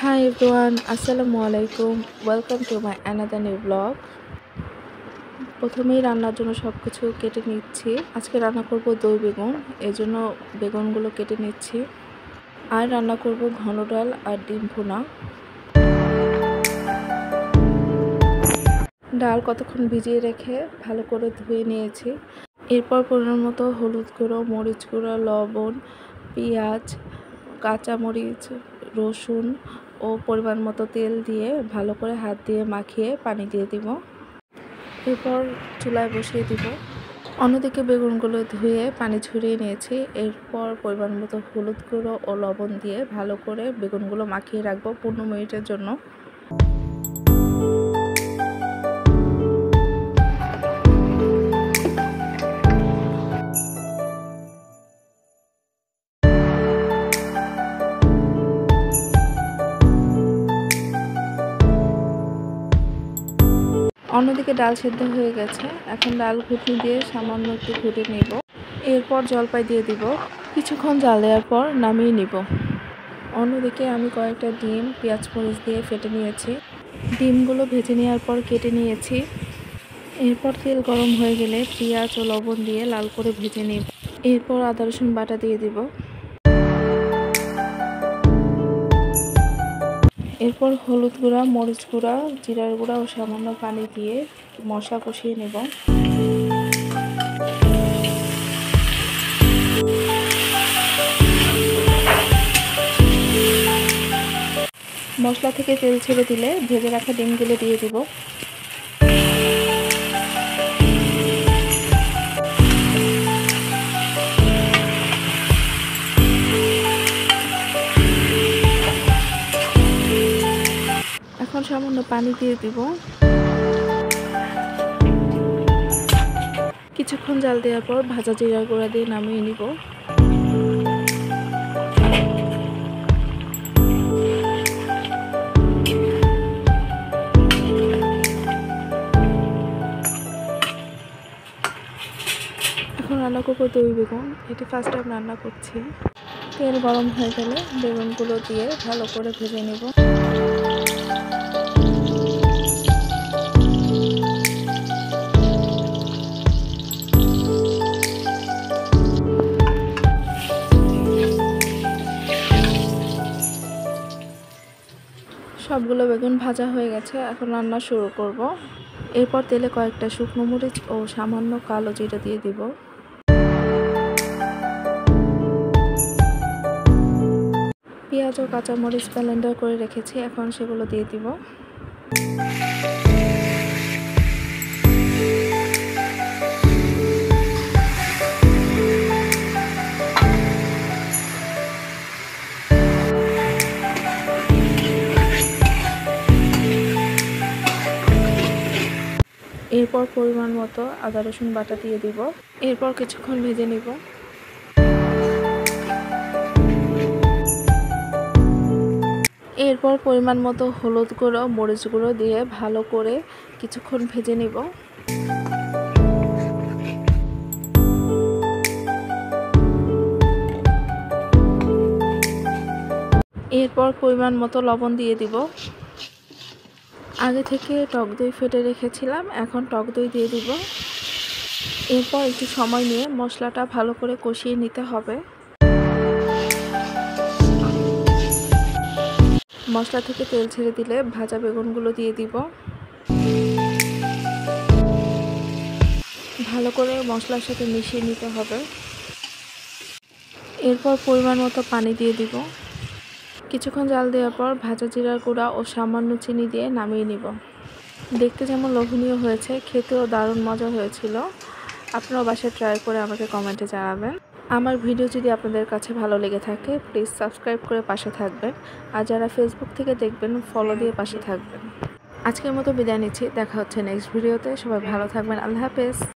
Hi everyone, Assalamualaikum. Welcome to my another new vlog. প্রথমেই রান্নার জন্য সবকিছু কেটে নিচ্ছি। আজকে রান্না করব দই বেগুন, এজন্য বেগুনগুলো কেটে নিচ্ছি। আর রান্না করব ঘন ডাল আর ডিম ভুনা। ডাল কতক্ষণ ভিজিয়ে রেখে ভালো করে ধুয়ে নিয়েছি। এরপর পরিমাণ মতো হলুদ গুঁড়ো, মরিচ গুঁড়ো, লবণ, পেঁয়াজ, কাঁচামরিচ, রসুন ও পরিমাণ মতো তেল দিয়ে ভালো করে হাত দিয়ে মাখিয়ে পানি দিয়ে দিব। এরপর চুলায় বসিয়ে দিব। অন্যদিকে বেগুনগুলো ধুয়ে পানি ঝরিয়ে নিয়েছি। এরপর পরিমাণ মতো হলুদ গুঁড়ো ও লবণ দিয়ে ভালো করে বেগুনগুলো মাখিয়ে রাখবো 15 মিনিটের জন্য। অন্যদিকে ডাল সেদ্ধ হয়ে গেছে। এখন ডাল ঘুটনি দিয়ে সামান্য একটু ঘুটে নেব। এরপর জলপাই দিয়ে দিব। কিছুক্ষণ জাল দেওয়ার পর নামিয়ে নিব। অন্যদিকে আমি কয়েকটা ডিম পেঁয়াজ মরিচ দিয়ে ফেটে নিয়েছি। ডিমগুলো ভেজে নেওয়ার পর কেটে নিয়েছি। এরপর তেল গরম হয়ে গেলে পেঁয়াজ ও লবণ দিয়ে লাল করে ভেজে নেব। এরপর আদা রসুন বাটা দিয়ে দিব। এরপর হলুদ গুঁড়া, মরিচ গুঁড়া, জিরার গুঁড়া ও সামান্য পানি দিয়ে মশলা কষিয়ে নেব। মশলা থেকে তেল ছেড়ে দিলে ভেজে রাখা ডিমগুলো দিয়ে দিব। এখন সামান্য পানি দিয়ে দিব। কিছুক্ষণ জাল দেওয়ার পর ভাজা জিরার গুঁড়া দিয়ে নামিয়ে নিব। এখন রান্না করবো দই বেগুন। এটি ফার্স্ট টাইম রান্না করছি। তেল গরম হয়ে গেলে বেগুনগুলো দিয়ে ভালো করে ভেজে নেব। সবগুলো বেগুন ভাজা হয়ে গেছে। এখন রান্না শুরু করব। এরপর তেলে কয়েকটা শুকনো মরিচ ও সামান্য কালো জিরা দিয়ে দিব। পেঁয়াজ ও কাঁচামরিচ ব্লেন্ডার করে রেখেছি, এখন সেগুলো দিয়ে দিব। এরপর পরিমাণ মতো আদা রসুন বাটা দিয়ে দিব। এরপর কিছুক্ষণ ভেজে নিব। এরপর পরিমাণ মতো হলুদ গুঁড়ো, মরিচ গুঁড়ো দিয়ে ভালো করে কিছুক্ষণ ভেজে নিব। এরপর পরিমাণ মতো লবণ দিয়ে দিব। আগে থেকে টক দই ফেটে রেখেছিলাম, এখন টক দই দিয়ে দিব। এরপর একটু সময় নিয়ে মশলাটা ভালো করে কষিয়ে নিতে হবে। মশলা থেকে তেল ছেড়ে দিলে ভাজা বেগুনগুলো দিয়ে দিব। ভালো করে মশলার সাথে মিশিয়ে নিতে হবে। এরপর পরিমাণ মতো পানি দিয়ে দিব। কিছুক্ষণ জাল দেওয়ার পর ভাজা জিরার গুঁড়া ও সামান্য চিনি দিয়ে নামিয়ে নিব। দেখতে যেমন লোভনীয় হয়েছে, খেতেও দারুণ মজা হয়েছিল। আপনারাও বাসায় ট্রাই করে আমাকে কমেন্টে জানাবেন। আমার ভিডিও যদি আপনাদের কাছে ভালো লেগে থাকে প্লিজ সাবস্ক্রাইব করে পাশে থাকবেন। আর যারা ফেসবুক থেকে দেখবেন ফলো দিয়ে পাশে থাকবেন। আজকের মতো বিদায় নিচ্ছি। দেখা হচ্ছে নেক্সট ভিডিওতে। সবাই ভালো থাকবেন। আল্লাহ হাফেজ।